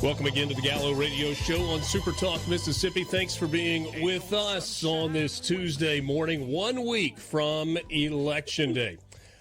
Welcome again to the Gallo Radio Show on SuperTalk, Mississippi. Thanks for being with us on this Tuesday morning, 1 week from Election Day.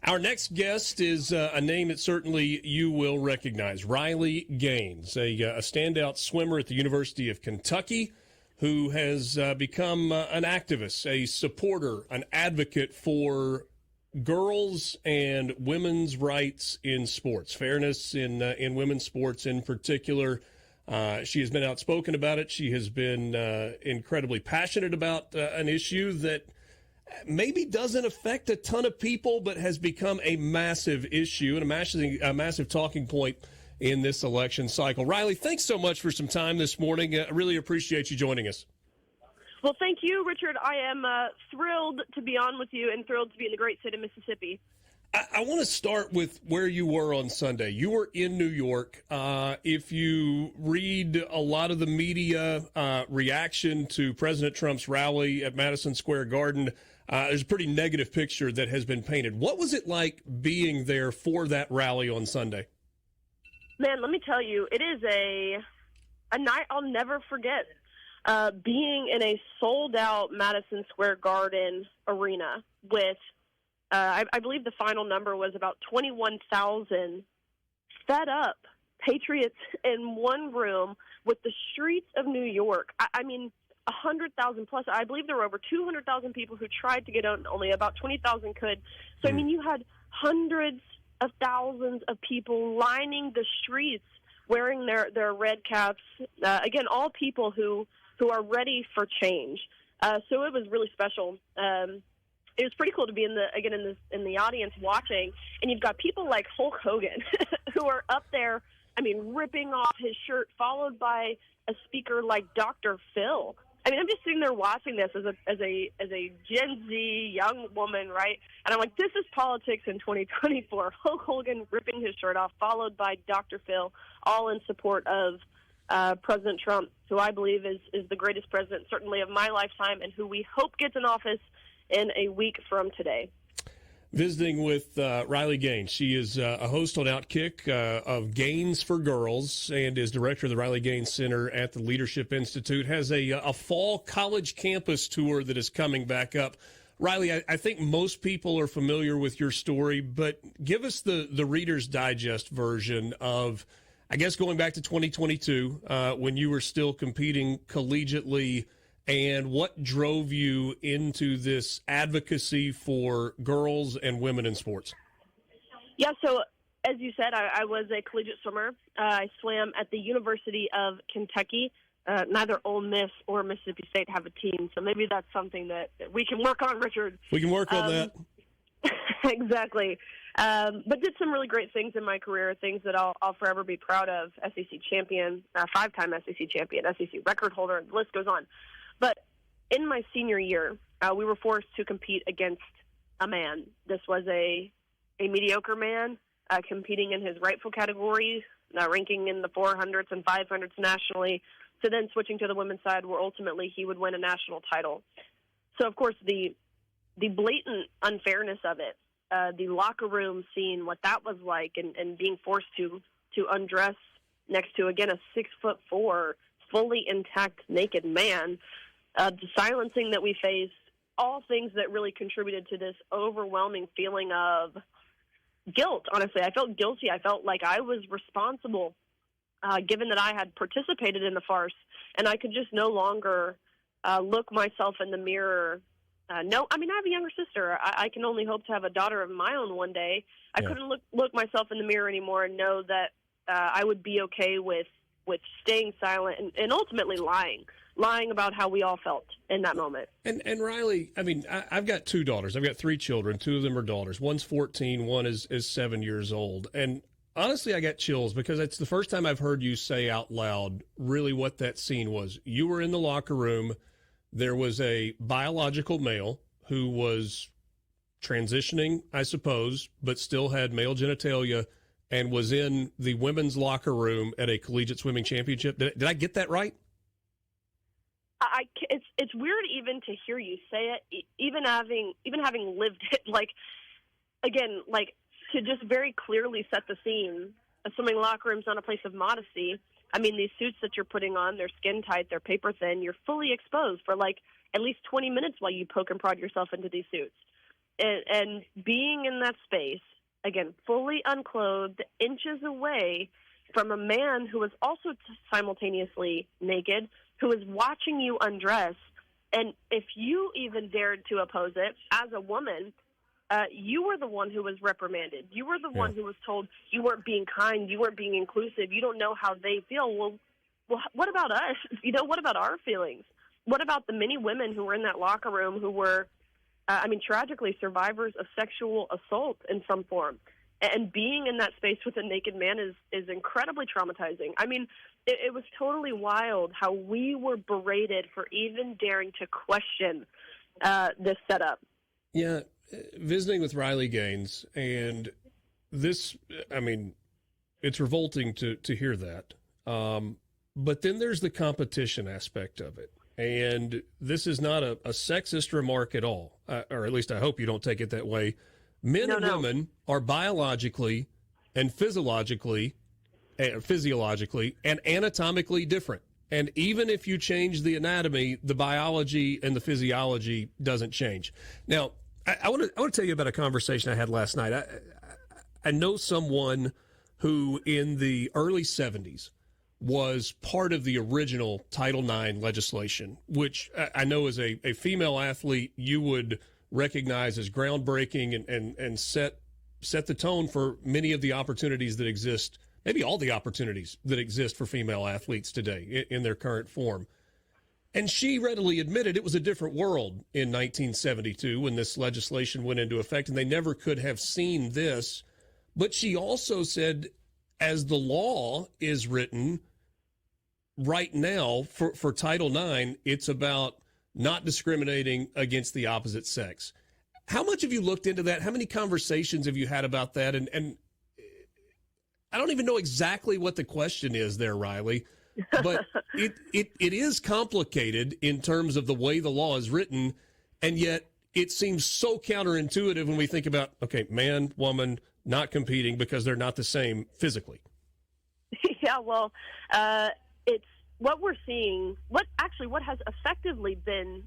Our next guest is a name that certainly you will recognize, Riley Gaines, a standout swimmer at the University of Kentucky who has become an activist, a supporter, an advocate for girls and women's rights in sports, fairness in women's sports in particular. She has been outspoken about it. She has been incredibly passionate about an issue that maybe doesn't affect a ton of people, but has become a massive issue and a massive talking point in this election cycle. Riley, thanks so much for some time this morning. I really appreciate you joining us. Well, thank you, Richard. I am thrilled to be on with you and thrilled to be in the great state of Mississippi. I want to start with where you were on Sunday. You were in New York. If you read a lot of the media reaction to President Trump's rally at Madison Square Garden, there's a pretty negative picture that has been painted. What was it like being there for that rally on Sunday? Man, let me tell you, it is a night I'll never forget. Being in a sold-out Madison Square Garden arena with, I believe the final number was about 21,000 fed up patriots in one room with the streets of New York. I mean, 100,000 plus. I believe there were over 200,000 people who tried to get on. Only about 20,000 could. So, I mean, you had hundreds of thousands of people lining the streets wearing their red caps. Again, all people who are ready for change. So it was really special. It was pretty cool to be in the audience watching, and you've got people like Hulk Hogan who are up there, I mean, ripping off his shirt, followed by a speaker like Dr. Phil. I mean, I'm just sitting there watching this as a Gen Z young woman, right? And I'm like, this is politics in 2024. Hulk Hogan ripping his shirt off, followed by Dr. Phil, all in support of President Trump, who I believe is the greatest president, certainly of my lifetime, and who we hope gets in office in a week from today. Visiting with Riley Gaines. She is a host on OutKick of Gaines for Girls and is director of the Riley Gaines Center at the Leadership Institute. Has a fall college campus tour that is coming back up. Riley, I think most people are familiar with your story, but give us the Reader's Digest version of, I guess, going back to 2022 when you were still competing collegiately, and what drove you into this advocacy for girls and women in sports? Yeah, so as you said, I was a collegiate swimmer. I swam at the University of Kentucky. Neither Ole Miss or Mississippi State have a team, so maybe that's something that we can work on, Richard. We can work on that. Exactly. But did some really great things in my career, things that I'll forever be proud of. SEC champion, 5-time SEC champion, SEC record holder, the list goes on. But in my senior year, we were forced to compete against a man. This was a mediocre man competing in his rightful category, ranking in the 400s and 500s nationally, to then switching to the women's side where ultimately he would win a national title. So, of course, the blatant unfairness of it, the locker room scene, what that was like, and being forced to undress next to, again, a 6'4", fully intact, naked man, the silencing that we faced, all things that really contributed to this overwhelming feeling of guilt, honestly. I felt guilty. I felt like I was responsible, given that I had participated in the farce, and I could just no longer look myself in the mirror. No, I mean, I have a younger sister. I can only hope to have a daughter of my own one day. I couldn't look myself in the mirror anymore and know that I would be okay with staying silent and ultimately lying about how we all felt in that moment. And Riley, I mean, I've got two daughters. I've got three children. Two of them are daughters. One's 14. One is 7 years old. And honestly, I got chills because it's the first time I've heard you say out loud really what that scene was. You were in the locker room. There was a biological male who was transitioning, I suppose, but still had male genitalia and was in the women's locker room at a collegiate swimming championship. Did I get that right? It's weird even to hear you say it, even having lived it. Like, again, like to just very clearly set the scene. A swimming locker room's not a place of modesty. I mean, these suits that you're putting on, they're skin tight, they're paper thin. You're fully exposed for like at least 20 minutes while you poke and prod yourself into these suits. And being in that space, again, fully unclothed, inches away from a man who was also simultaneously naked, who is watching you undress. And if you even dared to oppose it as a woman, you were the one who was reprimanded. You were the one who was told you weren't being kind, you weren't being inclusive, you don't know how they feel. Well, what about us? What about our feelings? What about the many women who were in that locker room who were, tragically survivors of sexual assault in some form? And being in that space with a naked man is incredibly traumatizing. I mean, it was totally wild how we were berated for even daring to question this setup. Yeah, visiting with Riley Gaines, and this, it's revolting to hear that. But then there's the competition aspect of it. And this is not a sexist remark at all, or at least I hope you don't take it that way. Men and women are biologically and physiologically and anatomically different. And even if you change the anatomy, the biology and the physiology doesn't change. Now, I want to tell you about a conversation I had last night. I know someone who in the early 70s was part of the original Title IX legislation, which I know as a female athlete you would recognize as groundbreaking and set the tone for many of the opportunities that exist, maybe all the opportunities that exist for female athletes today in their current form. And she readily admitted it was a different world in 1972 when this legislation went into effect, and they never could have seen this. But she also said, as the law is written right now for Title IX, it's about not discriminating against the opposite sex. How much have you looked into that? How many conversations have you had about that? And I don't even know exactly what the question is there, Riley, but it is complicated in terms of the way the law is written, and yet it seems so counterintuitive when we think about, okay, man, woman, not competing because they're not the same physically. Yeah, well, it's what we're seeing, what has effectively been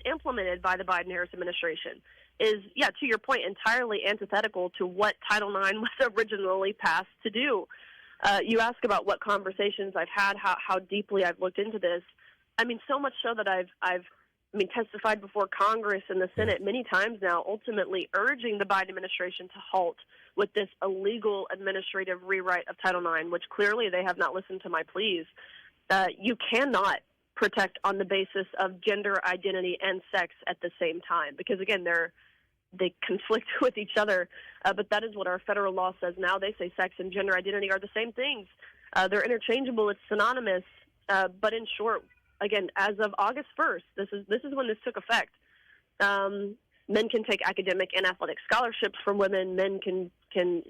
implemented by the Biden-Harris administration is, to your point, entirely antithetical to what Title IX was originally passed to do. You ask about what conversations I've had, how deeply I've looked into this. I mean, so much so that I've testified before Congress and the Senate many times now, ultimately urging the Biden administration to halt with this illegal administrative rewrite of Title IX, which clearly they have not listened to my pleas. You cannot protect on the basis of gender identity and sex at the same time because, again, they conflict with each other. But that is what our federal law says now. They say sex and gender identity are the same things. They're interchangeable. It's synonymous. But in short, again, as of August 1st, this is when this took effect. Men can take academic and athletic scholarships from women. Men can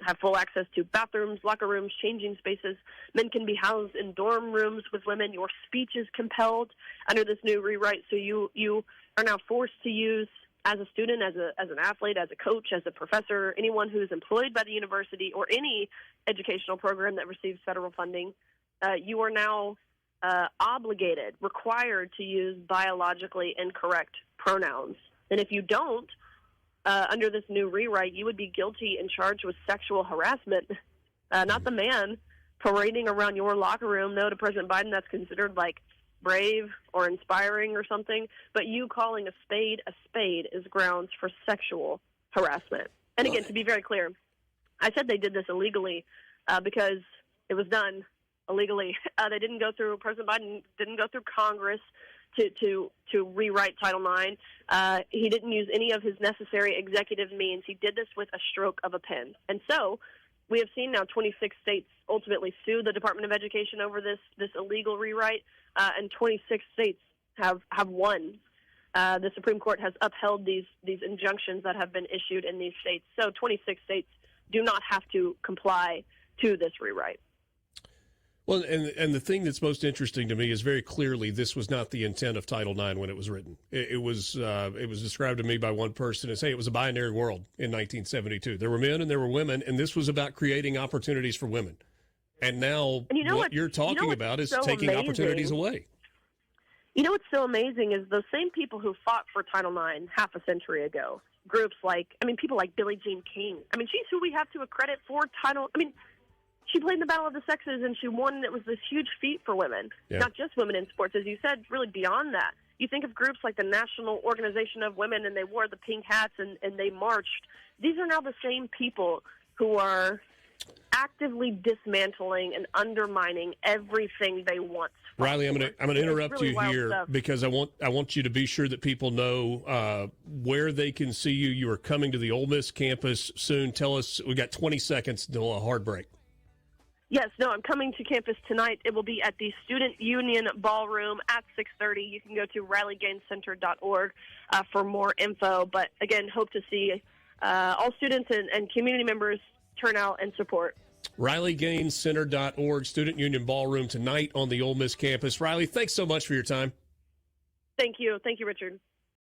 have full access to bathrooms, locker rooms, changing spaces. Men can be housed in dorm rooms with women. Your speech is compelled under this new rewrite. So you are now forced to use, as a student, as an athlete, as a coach, as a professor, anyone who is employed by the university or any educational program that receives federal funding, you are now obligated, required to use biologically incorrect pronouns. And if you don't, under this new rewrite, you would be guilty and charged with sexual harassment, not the man parading around your locker room. No, to President Biden, that's considered like brave or inspiring or something. But you calling a spade is grounds for sexual harassment. And again, to be very clear, I said they did this illegally because it was done illegally. They didn't go through, President Biden didn't go through Congress to rewrite Title IX. He didn't use any of his necessary executive means. He did this with a stroke of a pen. And so we have seen now 26 states ultimately sue the Department of Education over this illegal rewrite, and 26 states have won. The Supreme Court has upheld these injunctions that have been issued in these states. So 26 states do not have to comply to this rewrite. Well, and the thing that's most interesting to me is very clearly this was not the intent of Title IX when it was written. It was described to me by one person as, hey, it was a binary world in 1972. There were men and there were women, and this was about creating opportunities for women. And now and what you're talking about is so taking amazing? opportunities away. You know what's so amazing is those same people who fought for Title IX half a century ago, groups like, people like Billie Jean King. She's who we have to accredit for she played in the Battle of the Sexes and she won, and it was this huge feat for women, not just women in sports, as you said, really beyond that. You think of groups like the National Organization of Women, and they wore the pink hats and they marched. These are now the same people who are actively dismantling and undermining everything they once fought Riley, I'm for. going to interrupt really you here stuff. because I want you to be sure that people know where they can see you. You are coming to the Ole Miss campus soon. Tell us, we got 20 seconds until a hard break. Yes, no, I'm coming to campus tonight. It will be at the Student Union Ballroom at 6:30. You can go to RileyGainesCenter.org for more info. But, again, hope to see all students and community members turn out and support. RileyGainesCenter.org, Student Union Ballroom tonight on the Ole Miss campus. Riley, thanks so much for your time. Thank you. Thank you, Richard.